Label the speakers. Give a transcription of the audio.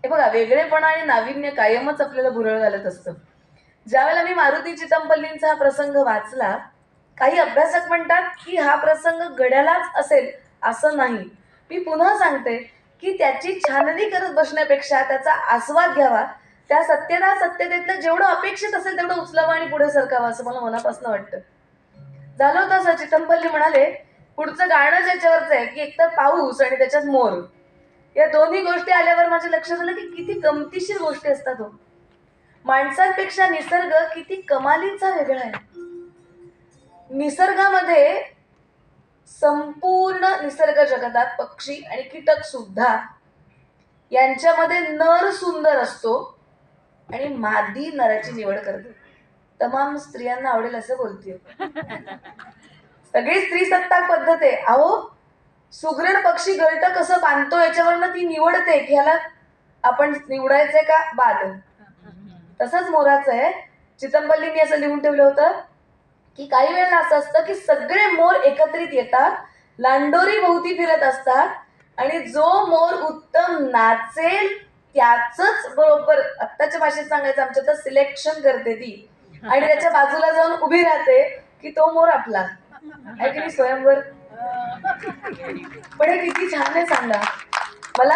Speaker 1: हे बघा, वेगळेपणा आणि नाविन्य कायमच आपल्याला भुरळ घालत असतं. ज्यावेळेला मी मारुती चितमपल्लींचा हा प्रसंग वाचला, काही अभ्यासक म्हणतात की हा प्रसंग गड्यालाच असेल असं नाही. मी पुन्हा सांगते की त्याची छाननी करत बसण्यापेक्षा त्याचा आस्वाद घ्यावा, त्या सत्यतेतलं जेवढं अपेक्षित असेल तेवढं उचलावं आणि पुढे सरकावं, असं मला मनापासून वाटतं. झालं होतं असं, चितमपल्ली म्हणाले, पुढचं गाणं ज्याच्यावरच आहे की एकतर पाऊस आणि त्याच्यात मोर, या दोन्ही गोष्टी आल्यावर माझ्या लक्षात आलं की किती गमतीशीर गोष्टी असतात हो. माणसांपेक्षा निसर्ग किती कमालीचा वेगळा आहे. निसर्गामध्ये संपूर्ण निसर्ग जगतात पक्षी आणि कीटक सुद्धा यांच्यामध्ये नर सुंदर असतो आणि मादी नराची निवड करते. तमाम स्त्रियांना आवडेल असं बोलते. सगळी स्त्री सत्ताक पद्धत आहे. अहो, सुगरण पक्षी गळत कसं बांधतो याच्यावरनं ती निवडते की ह्याला आपण निवडायचंय का बाद. तसंच मोराचं आहे. चितमपल्लींनी असं लिहून ठेवलं होतं की काही वेळेला असं असतं की सगळे मोर एकत्रित येतात, लांडोरी भोवती फिरत असतात आणि जो मोर उत्तम नाचेल त्याच बरोबर, आत्ताच्या भाषेत सांगायचं आमच्या तर सिलेक्शन करते ती आणि त्याच्या बाजूला जाऊन उभी राहते की तो मोर आपला आहे की नाही. स्वयंवर. पण हे किती छान आहे सांगा.